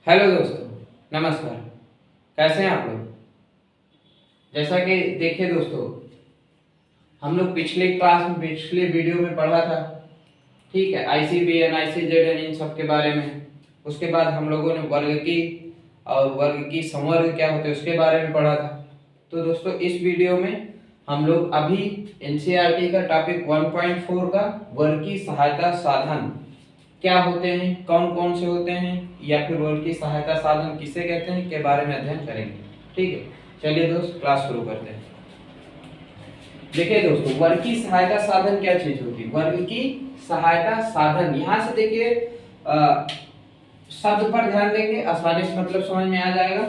Hello दोस्तों, नमस्कार। कैसे हैं आप लोग? जैसा कि देखिए दोस्तों, हम लोग पिछले वीडियो में पढ़ा था, ठीक है, ICBN ICZN इन सब के बारे में। उसके बाद हम लोगों ने वर्ग की और वर्ग की संवर्ग क्या होते हैं उसके बारे में पढ़ा था। तो दोस्तों इस वीडियो में हम लोग अभी NCERT का टॉपिक 1.4 का वर्ग की सहायता साधन क्या होते हैं, कौन कौन से होते हैं, या फिर वर्ग की सहायता साधन किसे कहते हैं के बारे में अध्ययन करेंगे। ठीक है, चलिए दोस्त क्लास शुरू करते हैं। देखिए दोस्तों, वर्ग की सहायता साधन क्या चीज होती है? वर्ग की सहायता साधन, यहाँ से देखिए शब्द पर ध्यान देंगे, आसानी से मतलब समझ में आ जाएगा।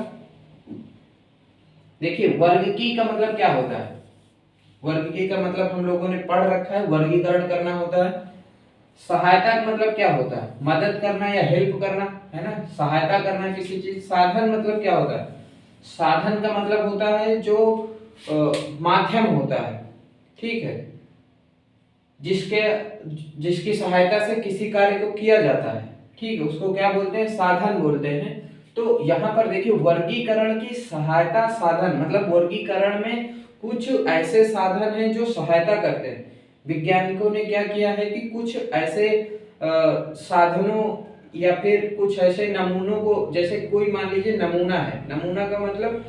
देखिए वर्ग की का मतलब क्या होता है? वर्ग की का मतलब हम लोगों ने पढ़ रखा है, वर्गीकरण करना होता है। सहायता का मतलब क्या होता है? मदद करना या हेल्प करना, है ना, सहायता करना किसी चीज। साधन मतलब क्या होता है? साधन का मतलब होता है जो माध्यम होता है, ठीक है, जिसकी सहायता से किसी कार्य को किया जाता है, ठीक है, उसको क्या बोलते हैं? साधन बोलते हैं। तो यहाँ पर देखिए वर्गीकरण की सहायता साधन मतलब वर्गीकरण में कुछ ऐसे साधन हैं जो सहायता करते हैं। वैज्ञानिकों ने क्या किया है कि कुछ ऐसे साधनों या फिर कुछ ऐसे नमूनों को, जैसे कोई मान लीजिए नमूना है, नमूना का मतलब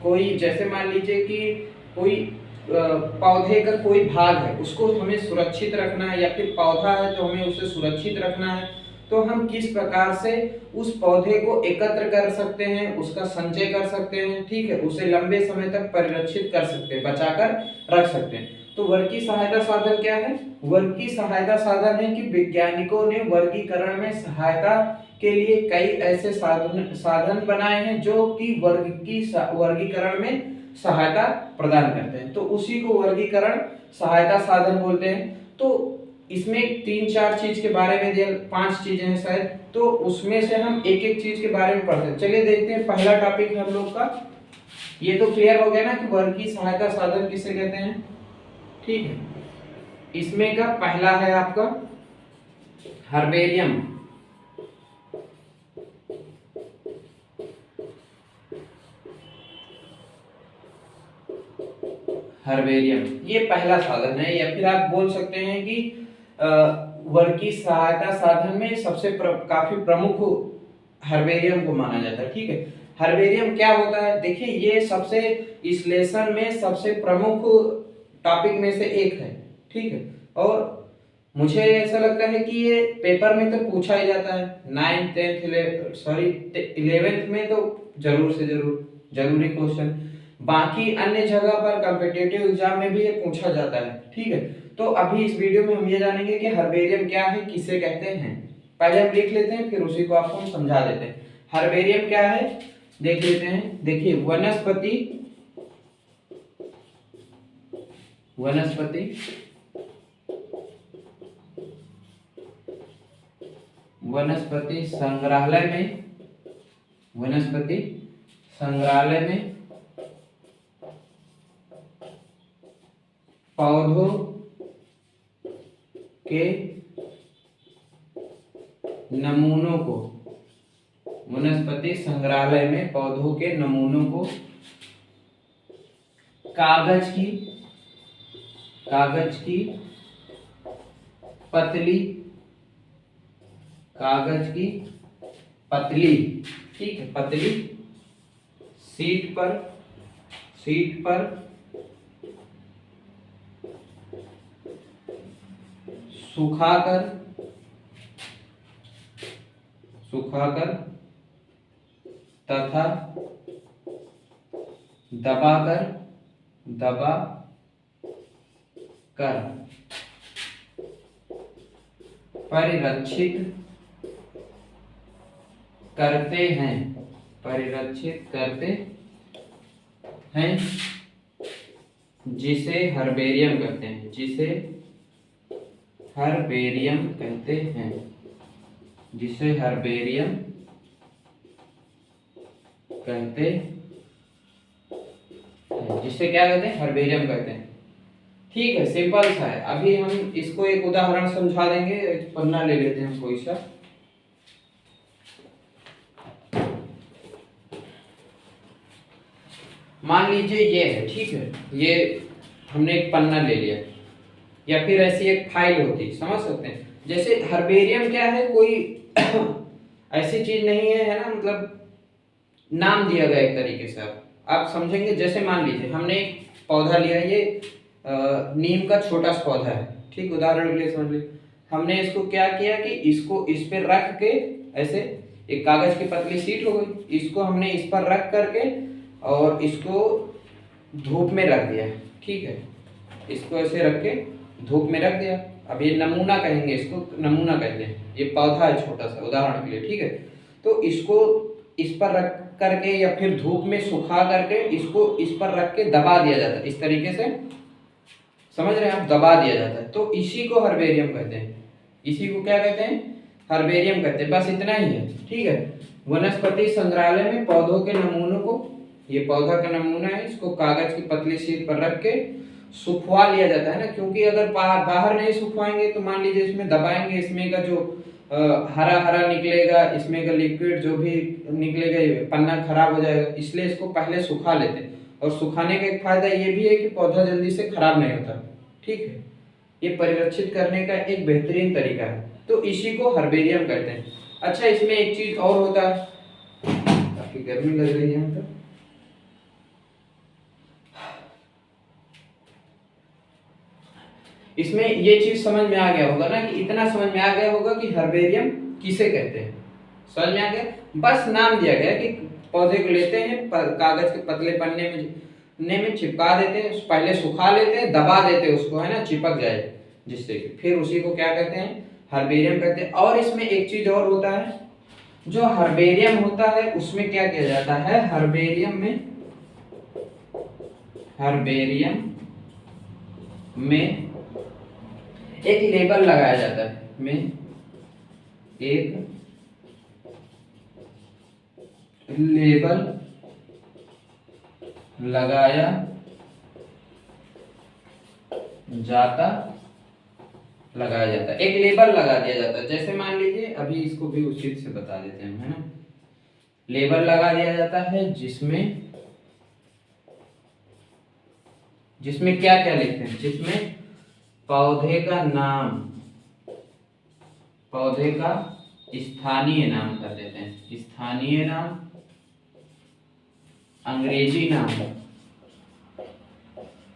कोई, जैसे मान लीजिए कि कोई पौधे का कोई भाग है, उसको हमें सुरक्षित रखना है, या फिर पौधा है तो हमें उसे सुरक्षित रखना है। तो हम किस प्रकार से उस पौधे को एकत्र कर सकते हैं, उसका संचय कर सकते हैं, ठीक है, उसे लंबे समय तक परिरक्षित कर सकते हैं, बचाकर रख सकते हैं। तो वर्ग की सहायता साधन क्या है? वर्ग की सहायता साधन है कि वैज्ञानिकों ने वर्गीकरण में सहायता के लिए कई ऐसे साधन बनाए हैं जो कि वर्गीकरण में सहायता प्रदान करते हैं। तो उसी को वर्गीकरण सहायता साधन बोलते हैं। तो इसमें 3-4 चीज के बारे में दिया, 5 चीजें हैं शायद, तो उसमें से हम एक एक चीज के बारे में पढ़ते हैं। चलिए देखते हैं, पहला टॉपिक हम लोग का ये तो क्लियर हो गया ना कि वर्ग की सहायता साधन किसे कहते हैं, ठीक है। इसमें का पहला है आपका हर्बेरियम। हर्बेरियम ये पहला साधन है, या फिर आप बोल सकते हैं कि वर्ग की सहायता साधन में काफी प्रमुख हर्बेरियम को माना जाता है, ठीक है। हर्बेरियम क्या होता है? देखिए ये सबसे विश्लेषण में सबसे प्रमुख टॉपिक में से एक है, ठीक है। और मुझे ऐसा लगता है कि ये पेपर में तो पूछा ही जाता है, 9th 10th 11th में तो जरूर से जरूरी क्वेश्चन। बाकी अन्य जगह पर कॉम्पिटिटिव एग्जाम में भी ये पूछा जाता है, ठीक है। तो अभी इस वीडियो में हम ये जानेंगे कि हर्बेरियम क्या है, किसे कहते हैं। पहले हम लिख लेते हैं, फिर उसी को आपको हम समझा देते हैं। हर्बेरियम क्या है देख लेते हैं। देखिए वनस्पति संग्रहालय में पौधों के नमूनों को, वनस्पति संग्रहालय में पौधों के नमूनों को कागज की पतली, ठीक है, पतली शीट पर सुखाकर तथा दबा कर परिरक्षित करते हैं, जिसे हर्बेरियम कहते हैं, जिसे हर्बेरियम कहते हैं, ठीक है। सिंपल सा है। अभी हम इसको एक उदाहरण समझा देंगे। पन्ना ले लेते हैं कोई सा। मान लीजिए ये है, ठीक है, ये हमने एक पन्ना ले लिया, या फिर ऐसी एक फाइल होती, समझ सकते हैं। जैसे हर्बेरियम क्या है, कोई ऐसी चीज नहीं है ना, मतलब नाम दिया गया एक तरीके से, आप समझेंगे। जैसे मान लीजिए हमने एक पौधा लिया, ये नीम का छोटा सा पौधा है, ठीक, उदाहरण के लिए समझ लीजिए। हमने इसको क्या किया कि इसको इस पे रख के, ऐसे एक कागज की पतली शीट हो गई, इसको हमने इस पर रख करके और इसको धूप में रख दिया, ठीक है, इसको ऐसे रख के धूप में रख दिया। अब ये नमूना कहेंगे, इसको नमूना कहते हैं, ये पौधा है छोटा सा, उदाहरण के लिए, ठीक है। तो इसको इस पर रख करके या फिर धूप में सुखा करके इसको इस पर रख के दबा दिया जाता है, इस तरीके से, समझ रहे हैं आप, दबा दिया जाता है। तो इसी को हर्बेरियम कहते हैं, इसी को क्या कहते हैं, हर्बेरियम कहते हैं। बस इतना ही है, ठीक है। वनस्पति संग्रहालय में पौधों के नमूनों को, ये पौधा का नमूना है, इसको कागज की पतली शीट पर रख के सुखवा लिया जाता है ना, क्योंकि अगर बाहर नहीं सुखवाएंगे तो मान लीजिए इसमें दबाएंगे, इसमें का जो हरा हरा निकलेगा, इसमें का लिक्विड जो भी निकलेगा, पन्ना खराब हो जाएगा, इसलिए इसको पहले सुखा लेते हैं। और सुखाने का एक फायदा ये भी है कि पौधा जल्दी से खराब नहीं होता, ठीक है। ये परिरक्षित करने का एक बेहतरीन तरीका है, तो इसी को हर्बेरियम कहते हैं। अच्छा, इसमें एक चीज और होता है, काफी गर्मी लग रही है यहाँ पर। इसमें ये चीज समझ में आ गया होगा ना, कि इतना समझ में आ गया होगा कि हर्बेरियम किसे कहते हैं, समझ में आ गया। बस नाम दिया गया कि पौधे को लेते हैं, कागज के पतले पन्ने में चिपका देते हैं, पहले सुखा लेते हैं, दबा देते हैं उसको, है ना, चिपक जाए जिससे कि फिर उसी को क्या कहते हैं, हर्बेरियम कहते हैं। और इसमें एक चीज और होता है, जो हर्बेरियम होता है उसमें क्या किया जाता है, हर्बेरियम में एक लेबल लगाया जाता है, में एक लेबल लगाया जाता है, एक लेबल लगा दिया जाता है। जैसे मान लीजिए, अभी इसको भी उचित से बता देते हैं, है ना। लेबल लगा दिया जाता है जिसमें क्या क्या लिखते हैं, जिसमें पौधे का नाम, पौधे का स्थानीय नाम कर देते हैं, स्थानीय नाम, अंग्रेजी नाम,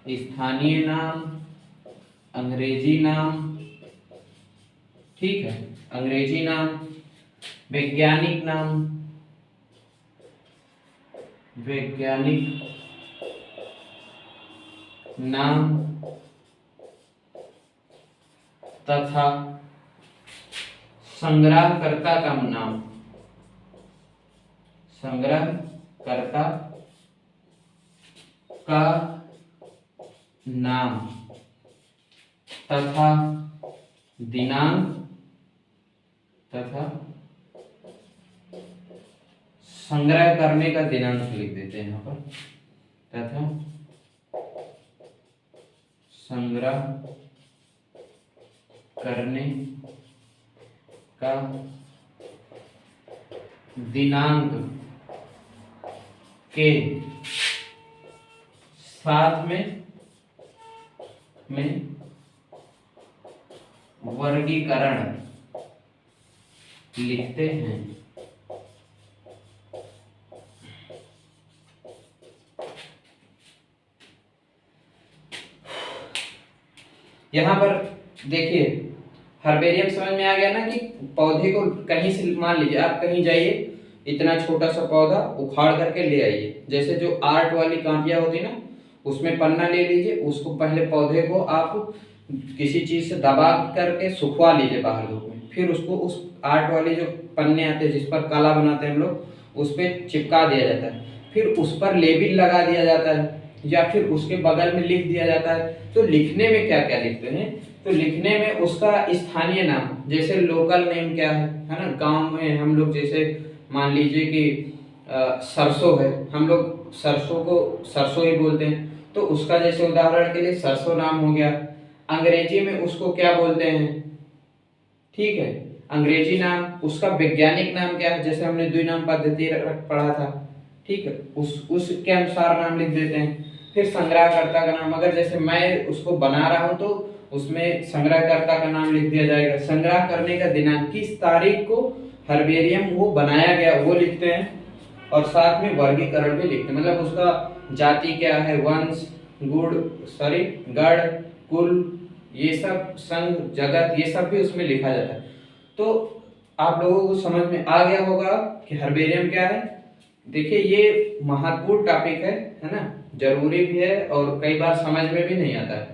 स्थानीय नाम, अंग्रेजी नाम, ठीक है, अंग्रेजी नाम, वैज्ञानिक नाम, वैज्ञानिक नाम, तथा संग्रहकर्ता का नाम, संग्रहकर्ता का नाम, तथा दिनांक, तथा संग्रह करने का दिनांक लिख देते हैं यहाँ पर, तथा संग्रह करने का दिनांक के साथ में वर्गीकरण लिखते हैं। यहाँ पर देखिए, हर्बेरियम समझ में आ गया ना, कि पौधे को कहीं से, मान लीजिए आप कहीं जाइए, इतना छोटा सा पौधा उखाड़ करके ले आइए, जैसे जो आर्ट वाली कापियां होती ना, उसमें पन्ना ले लीजिए, उसको पहले पौधे को आप किसी चीज से दबा करके सुखवा लीजिए बाहर धूप में, फिर उसको उस आर्ट वाले जो पन्ने आते हैं जिस पर कला बनाते हैं हम लोग, उस पर चिपका दिया जाता है, फिर उस पर लेबिल लगा दिया जाता है, या फिर उसके बगल में लिख दिया जाता है। तो लिखने में क्या क्या लिखते हैं, तो लिखने में उसका स्थानीय नाम, जैसे लोकल नेम क्या है ना, गांव में हम लोग जैसे मान लीजिए कि सरसों है, हम लोग सरसों को सरसों ही बोलते हैं, तो उसका जैसे उदाहरण के लिए सरसों नाम हो गया। अंग्रेजी में उसको क्या बोलते हैं, ठीक है, अंग्रेजी नाम। उसका वैज्ञानिक नाम क्या है, जैसे हमने द्विनाम पद्धति पढ़ा था, ठीक है, उसके अनुसार नाम लिख देते हैं। फिर संग्रहकर्ता का नाम, अगर जैसे मैं उसको बना रहा हूं तो उसमें संग्रहकर्ता का नाम लिख दिया जाएगा। संग्रह करने का दिनांक, किस तारीख को हर्बेरियम वो बनाया गया वो लिखते हैं, और साथ में वर्गीकरण भी लिखते हैं, मतलब उसका जाति क्या है, वंश, गढ़, कुल, ये सब, संघ, जगत, ये सब भी उसमें लिखा जाता है। तो आप लोगों को समझ में आ गया होगा कि हर्बेरियम क्या है। देखिए ये महत्वपूर्ण टॉपिक है ना, जरूरी भी है और कई बार समझ में भी नहीं आता है।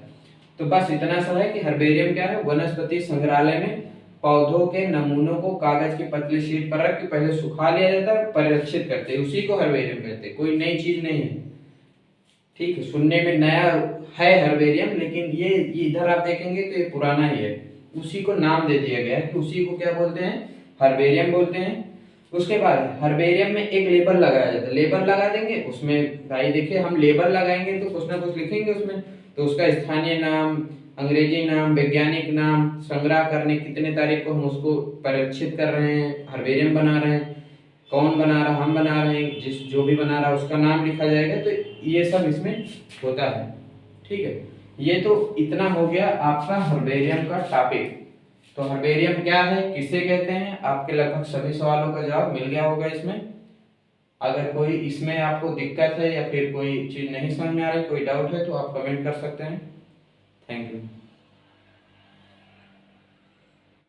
तो बस इतना सा है कि हर्बेरियम क्या है, वनस्पति संग्रहालय में पौधों के नमूनों को कागज की पतली शीट पर रख के पहले सुखा लिया जाता है, परिरक्षित करते हैं, उसी को हर्बेरियम कहते हैं, कोई नई चीज नहीं है। ठीक है, सुनने में नया है हर्बेरियम, लेकिन ये इधर आप देखेंगे तो ये पुराना ही है, उसी को नाम दे दिया गया है कि उसी को क्या बोलते हैं, हर्बेरियम बोलते हैं। उसके बाद हर्बेरियम में एक लेबल लगाया जाता है, लेबल लगा देंगे उसमें, भाई देखिए हम लेबल लगाएंगे तो कुछ ना कुछ लिखेंगे उसमें, तो उसका स्थानीय नाम, अंग्रेजी नाम, वैज्ञानिक नाम, संग्रह करने कितने तारीख को हम उसको परिरक्षित कर रहे हैं, हर्बेरियम बना रहे हैं, कौन बना रहा, हम बना रहे हैं, जिस जो भी बना रहा है उसका नाम लिखा जाएगा। तो ये सब इसमें होता है। ठीक है, ये तो इतना हो गया आपका हर्बेरियम का टॉपिक। तो हर्बेरियम क्या है, किसे कहते हैं, आपके लगभग सभी सवालों का जवाब मिल गया होगा इसमें। अगर कोई इसमें आपको दिक्कत है या फिर कोई चीज नहीं समझ में आ रही, कोई डाउट है तो आप कमेंट कर सकते हैं। Thank you.